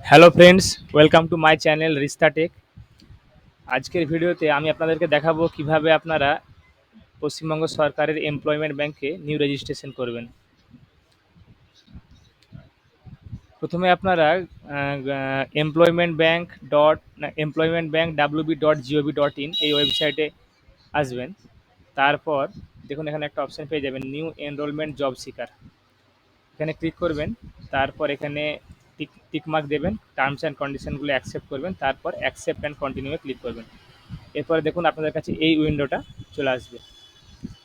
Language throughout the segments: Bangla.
Hello friends, welcome to my channel Rista tech. আজকের ভিডিওতে আমি আপনাদেরকে দেখাবো কিভাবে আপনারা পশ্চিমবঙ্গ সরকারের এমপ্লয়মেন্ট ব্যাংকে নিউ রেজিস্ট্রেশন করবেন। প্রথমে আপনারা employment bank.wb.gov.in এই ওয়েবসাইটে আসবেন। তারপর দেখুন এখানে একটা অপশন পেয়ে যাবেন, নিউ এনরোলমেন্ট জব সিকার। এখানে ক্লিক করবেন। তারপর এখানে টিক মার্ক দেবেন, টার্মস অ্যান্ড কন্ডিশনগুলো অ্যাকসেপ্ট করবেন, তারপর অ্যাকসেপ্ট অ্যান্ড কন্টিনিউয়ে ক্লিক করবেন। এরপরে দেখুন আপনাদের কাছে এই উইন্ডোটা চলে আসবে।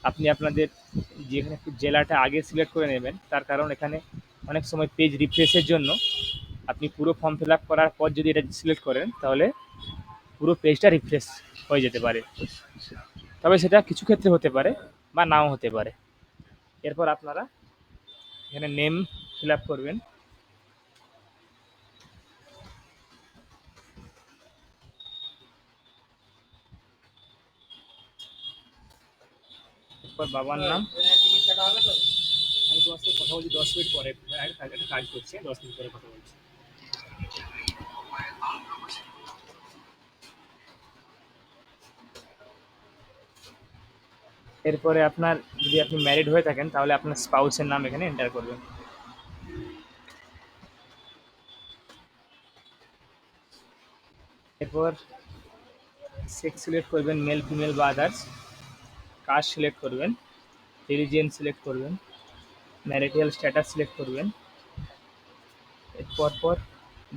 আপনি আপনাদের যেখানে একটু জেলাটা আগে সিলেক্ট করে নেবেন, তার কারণ এখানে অনেক সময় পেজ রিফ্রেশের জন্য আপনি পুরো ফর্ম ফিল আপ করার পর যদি এটা সিলেক্ট করেন তাহলে পুরো পেজটা রিফ্রেশ হয়ে যেতে পারে। তবে সেটা কিছু ক্ষেত্রে হতে পারে বা নাও হতে পারে। এরপর আপনারা এখানে নেম ফিল আপ করবেন। এরপর বাবার নাম। আমি তোমার সাথে কথা বলছি 10 মিনিট পরে, একটা কাজ করছি, 10 মিনিট পরে কথা বলছি। এরপরে আপনার যদি আপনি ম্যারিড হয়ে থাকেন তাহলে আপনার স্পাউসের নাম এখানে এন্টার করবেন। এরপর সেক্স সিলেক্ট করবেন, মেল ফিমেল বা আদার্স। কাস্ট সিলেক্ট করবেন, রিলিজিয়ন সিলেক্ট করবেন, ম্যারিটাল স্ট্যাটাস সিলেক্ট করবেন। এরপর পর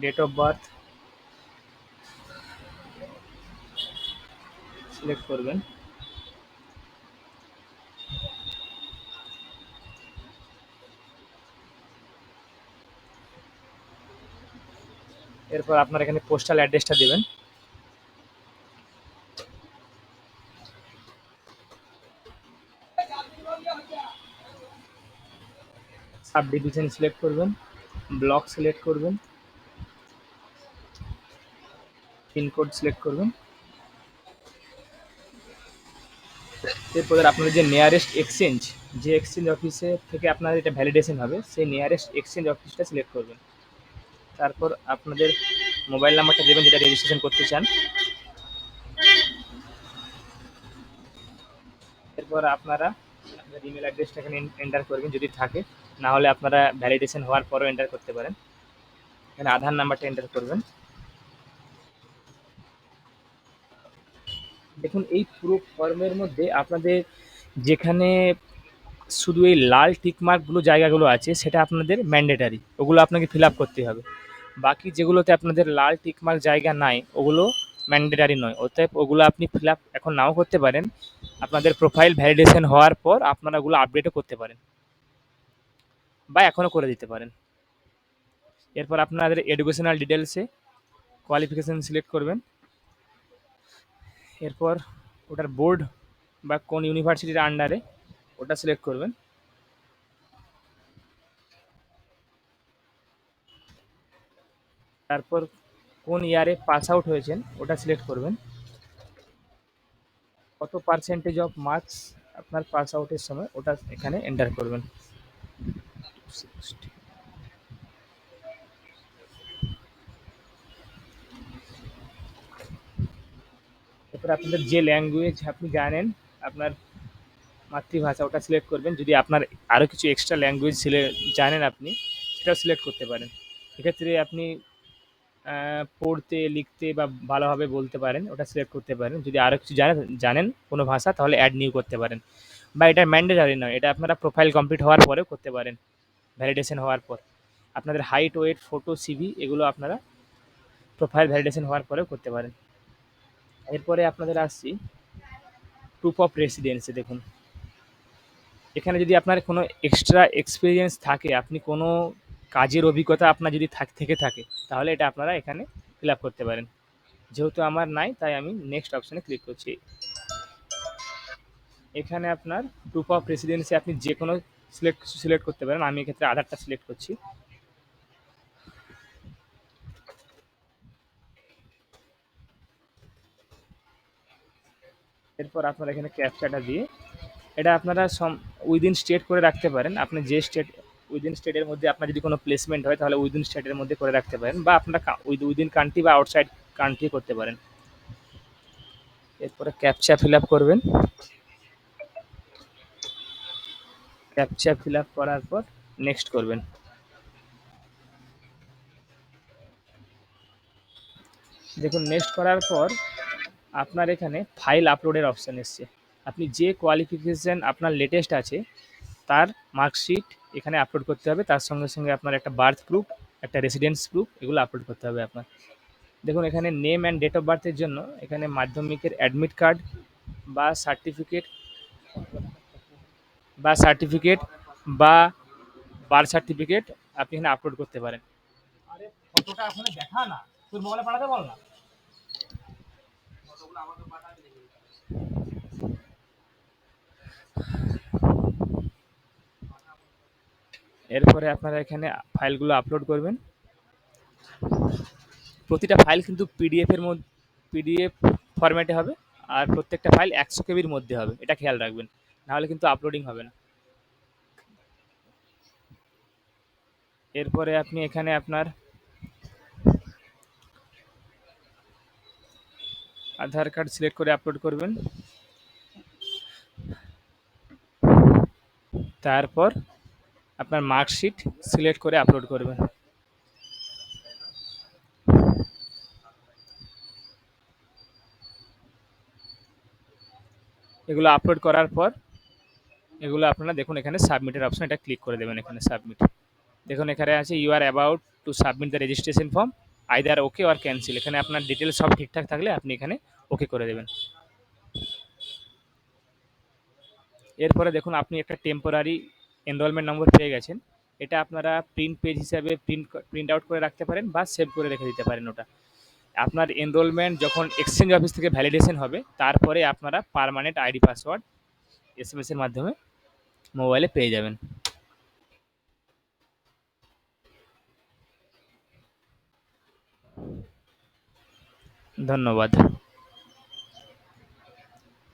ডেট অফ বার্থ সিলেক্ট করবেন। এরপর আপনার এখানে পোস্টাল অ্যাড্রেসটা দেবেন। সাব ডিভিশন সিলেক্ট করবেন, ব্লক সিলেক্ট করবেন, পিনকোড সিলেক্ট করবেন। এরপর আপনাদের যে নিয়ারেস্ট এক্সচেঞ্জ, যে এক্সচেঞ্জ অফিসে থেকে আপনার এটা ভ্যালিডেশন হবে, সেই নিয়ারেস্ট এক্সচেঞ্জ অফিসটা সিলেক্ট করবেন। তারপর আপনাদের মোবাইল নাম্বারটা দেবেন যেটা রেজিস্ট্রেশন করতে চান। এরপর আপনারা আপনার ইমেল অ্যাড্রেসটা এখানে এন্টার করবেন যদি থাকে, না হলে আপনারা ভ্যালিডেশন হওয়ার পরেও এন্টার করতে পারেন। এখানে আধার নাম্বারটা এন্টার করবেন। দেখুন এই পুরো ফর্মের মধ্যে আপনাদের যেখানে শুধু এই লাল টিকমার্কগুলো জায়গাগুলো আছে সেটা আপনাদের ম্যান্ডেটারি, ওগুলো আপনাকে ফিল আপ করতে হবে। বাকি যেগুলোতে আপনাদের লাল টিকমার্ক জায়গা নাই ওগুলো ম্যান্ডেটারি নয়, অতএব ওগুলো আপনি ফিল আপ এখন নাও করতে পারেন। আপনাদের প্রোফাইল ভ্যালিডেশন হওয়ার পর আপনারা ওগুলো আপডেটও করতে পারেন বা এখনও করে দিতে পারেন। এরপর আপনাদের এডুকেশনাল ডিটেলসে কোয়ালিফিকেশান সিলেক্ট করবেন। এরপর ওটার বোর্ড বা কোন ইউনিভার্সিটির আন্ডারে ওটা সিলেক্ট করবেন। তারপর কোন ইয়ারে পাস আউট হয়েছেন ওটা সিলেক্ট করবেন। কত পার্সেন্টেজ অফ মার্কস আপনার পাস আউটের সময় ওটা এখানে এন্টার করবেন। এরপর আপনাদের যে ল্যাঙ্গুয়েজ আপনি জানেন, আপনার মাতৃভাষা, ওটা সিলেক্ট করবেন। যদি আপনার আরও কিছু এক্সট্রা ল্যাঙ্গুয়েজ জানেন আপনি, সেটাও সিলেক্ট করতে পারেন। এক্ষেত্রে আপনি পড়তে লিখতে বা ভালোভাবে বলতে পারেন, ওটা সিলেক্ট করতে পারেন। যদি আরও কিছু জানেন কোনো ভাষা তাহলে অ্যাড নিউ করতে পারেন। বা এটা ম্যান্ডেটারি নয়, এটা আপনারা প্রোফাইল কমপ্লিট হওয়ার পরেও করতে পারেন, ভ্যালিডেশন হওয়ার পর। আপনাদের হাইট, ওয়েট, ফটো, সিভি এগুলো আপনারা প্রোফাইল ভ্যালিডেশন হওয়ার পরেও করতে পারেন। এরপরে আপনাদের আসছি প্রুফ অফ রেসিডেন্সি। দেখুন এখানে যদি আপনার কোনো এক্সট্রা এক্সপিরিয়েন্স থাকে, আপনি কোনো কাজের অভিজ্ঞতা আপনার যদি থেকে থাকে, তাহলে এটা আপনারা এখানে ফিল আপ করতে পারেন। যেহেতু আমার নাই তাই আমি নেক্সট অপশানে ক্লিক করছি। এখানে আপনার প্রুফ অফ রেসিডেন্সি আপনি যে কোনো সিলেক্ট করতে পারেন। আমি এক্ষেত্রে আধারটা সিলেক্ট করছি। এরপর আপনারা এখানে ক্যাপচাটা দিয়ে এটা আপনারা উইদিন স্টেট করে রাখতে পারেন। আপনি যে স্টেট উইদিন স্টেটের মধ্যে আপনার যদি কোনো প্লেসমেন্ট হয় তাহলে উইদিন স্টেটের মধ্যে করে রাখতে পারেন, বা আপনারা উইদিন কান্ট্রি বা আউটসাইড কান্ট্রি করতে পারেন। এরপরে ক্যাপচা ফিল আপ করবেন। ক্যাপচা ফিল আপ করার পর নেক্সট করবেন। দেখুন নেক্সট করার পর আপনার এখানে ফাইল আপলোডের অপশান এসছে। আপনি যে কোয়ালিফিকেশান আপনার লেটেস্ট আছে তার মার্কশিট এখানে আপলোড করতে হবে, তার সঙ্গে সঙ্গে আপনার একটা বার্থ প্রুফ, একটা রেসিডেন্স প্রুফ, এগুলো আপলোড করতে হবে আপনার। দেখুন এখানে নেম অ্যান্ড ডেট অফ বার্থের জন্য এখানে মাধ্যমিকের অ্যাডমিট কার্ড বা সার্টিফিকেট সার্টিফিকেট বা বার্থ সার্টিফিকেট আপনি এখানে আপলোড করতে পারেন। আরে ফটোটা ওখানে দেখা না, তোর মোবাইলে পাঠাতে বল না। এরপরে আপনারা এখানে ফাইলগুলো আপলোড করবেন। প্রতিটা ফাইল কিন্তু পিডিএফ ফরম্যাটে হবে, আর প্রত্যেকটা ফাইল 100 কেবির মধ্যে হবে, এটা খেয়াল রাখবেন, নাহলে কিন্তু আপলোডিং হবে না। এরপরে আপনি এখানে আপনার আধার কার্ড সিলেক্ট করে আপলোড করবেন। তারপর আপনার মার্কশিট সিলেক্ট করে আপলোড করবেন। এগুলো আপলোড করার পর এগুলো আপনারা দেখুন এখানে সাবমিটের অপশন, এটা ক্লিক করে দেবেন এখানে সাবমিট। দেখুন এখানে আছে you are about to submit the registration form either okay or cancel. এখানে আপনার ডিটেলস সব ঠিকঠাক থাকলে আপনি এখানে ওকে করে দেবেন। এরপরে দেখুন আপনি একটা টেম্পোরারি এনরোলমেন্ট নম্বর পেয়ে গেছেন। এটা আপনারা প্রিন্ট পেজ হিসাবে প্রিন্ট আউট করে রাখতে পারেন বা সেভ করে রেখে দিতে পারেন। ওটা আপনার এনরোলমেন্ট যখন এক্সচেঞ্জ অফিস থেকে ভ্যালিডেশন হবে তারপরে আপনারা পার্মানেন্ট আইডি পাসওয়ার্ড এসএমএস এর মাধ্যমে মোবাইলে পেয়ে যাবেন। ধন্যবাদ।